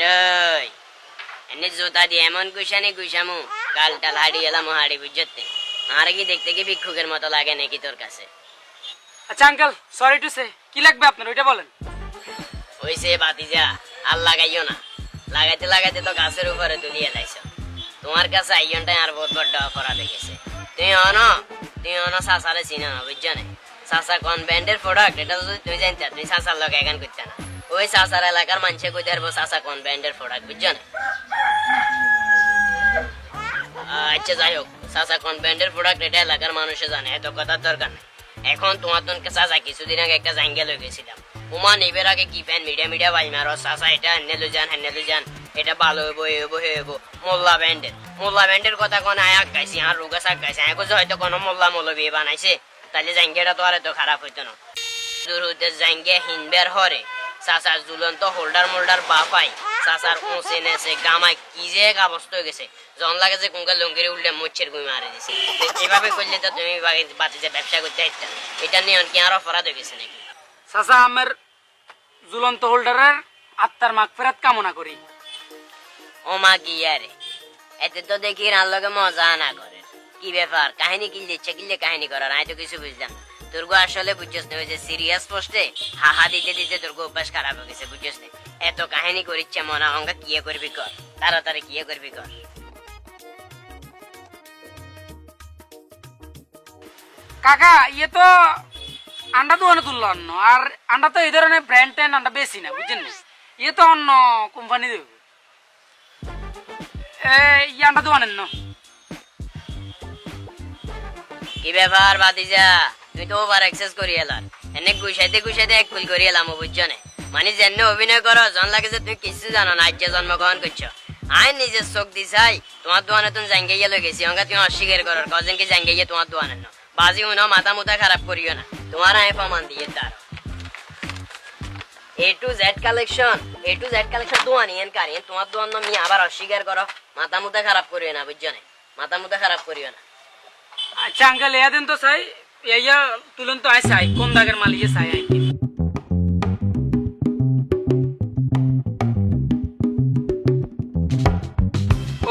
রই এনে জুতা দিয়ে এমন গুছানি গুছামু গালটাল হাড়ি এলাম হাড়ি বুঝতে আর কি দেখতে কি ভিক্ষুকের মতো লাগে নাকি তোর কাছে? আচ্ছা আঙ্কেল, সরি টু সে, কি লাগবে আপনার ওইটা বলেন। হইছে বাতিজা, আর লাগাইও না। লাগাইতে লাগাইতে তো গাছের উপরে তুলিয়ে লাইছ। তোমার কাছে আইয়নটাই আর বহুত বড় অপরাধ দেখেছে। তুমি অন সাসারে চিনো না, বুঝছো না? সাসা কনভেন্টের প্রোডাক্ট, এটা তো তুমি জানতে, তুমি সাসার লোক এখান করতে না। ওই সাসার এলাকার মানুষে কইতে পারবো সাসা কনভেন্টের প্রোডাক্ট, বুঝছো না? আচ্ছা যাই হোক, সাসা কনভেন্টের প্রোডাক্ট এটা এলাকার মানুষে জানে, এত কথার দরকার নেই। এখন তোমার তো চাচা কিছুদিন আগে একটা জাঙ্গিয়া লই গেছিলাম। উমা নিবের আগে কি ফ্যান মিডিয়া বাই মারো চাচা এটা হেনেলু যান এটা ভালো হইব মোল্লা ব্যান্ডের কথা কোন আয়াক গাইছি আর রোগা শাক গাইছি আয়াক হয়তো কোনো মোল্লা মৌলবি বানাইছে, তাহলে জাঙ্গিয়াটা তো আর এত খারাপ হইতো না। দূর হইতে জাঙ্গিয়া হিনবের হরে চাচার ঝুলন্ত হোল্ডার বাপাই চাচার উঁচে নেছে গামায় কি যে অবস্থা হয়ে গেছে, জন লাগে যে কোনকে লঙ্গিরে উল্টে মুচ্ছের গুই মারে দিছে। এভাবে করলে তো তুমি বাতিতে ব্যবসা করতে হাইতা, এটা নিয়ে কি আর অপরাধ হয়ে গেছে নাকি? চাচা আমার ঝুলন্ত হোল্ডারের আত্মার মাগফিরাত কামনা করি। ও মা গিয়া রে, এতে তো দেখি রান লগে মজা না করে। কি ব্যাপার, কাহিনী কিনলে ইচ্ছে কিনলে কাহিনী করার, আমি তো কিছু বুঝলাম না। তোর গো আসলে বুঝছিস না, ওই যে সিরিয়াস পোস্টে হাহা দিতে দিতে তোর গো অভ্যাস খারাপ হয়ে গেছে, বুঝছিস না? এত কাহিনী করিচ্ছে মনে অঙ্কা কিয়ে করবি কর, তাড়াতাড়ি কিয়ে করবি কর। কাকা ইয়ে তো আন্ডা দোকানে তুললো অন্য, আর আন্ডা তো এই ধরনের ব্র্যান্ড ট্যান্ড আন্ডা বেশি না, বুঝছেন না? ইয়ে তো অন্য কোম্পানি দেব, ইয়ে আন্ডা দোকানের ন। কি ব্যাপার বাতিজা, তুই তো ওভার এক্সেস করি এলাম, এনে গুছাইতে এক ফুল করি এলাম, বুঝছো না? মানে যেন অভিনয় করো জন লাগে যে তুমি কিছু জানো না, আজ জন্মগ্রহণ করছো। আই নিজের চোখ দিছাই তোমার দোকানে তুমি জাঙ্গাইয়া লই গেছি, অঙ্কা তুমি অস্বীকার করো কজনকে জাঙ্গাইয়া তোমার দোকানে ন। বাজি উনো মাথা মুথা খারাপ করিও না, তোমার আমি প্রমাণ দিয়ে তার। A to Z কালেকশন দোয়ানি এন কারি তোমার দোয়ান আমি আবার অস্বীকার করো, মাথা মুথা খারাপ করিও না, বুঝছো না? মাথা মুথা খারাপ করিও না। আচ্ছা আঙ্কেল এয়া দিন তো চাই, ইয়া তুলেন তো আই চাই কোন দাগের মাল ইয়ে চাই আই।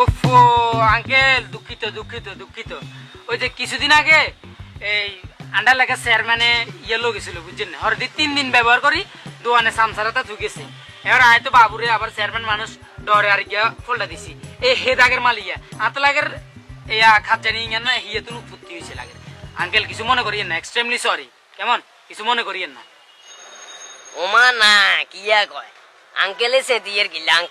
ওফো আঙ্কেল, দুঃখিত। ওই যে কিছুদিন আগে এই আন্ডার লেখা চেয়ারম্যানে ইয়ে গেছিল, বুঝছেন না? হরদি 3 দিন ব্যবহার করি দোয়ানে সামসারাটা ঢুকেছে। এবার আয় তো বাবুরে আবার চেয়ারম্যান মানুষ ডরে আর গিয়া ফোল্ডা দিছি। এই হে দাগের মাল ইয়া আত লাগের ইয়া খাত জানি না হিয়ে তুন উৎপত্তি হয়েছে লাগে। আঙ্কেল কিছু মনে করিয়েন না, এক্সট্রিমলি সরি, কেমন? কিছু মনে করিয়েন না। ওমা না কিয়া কয় আঙ্কেলে সে দিয়ে গিলা আঙ্কেল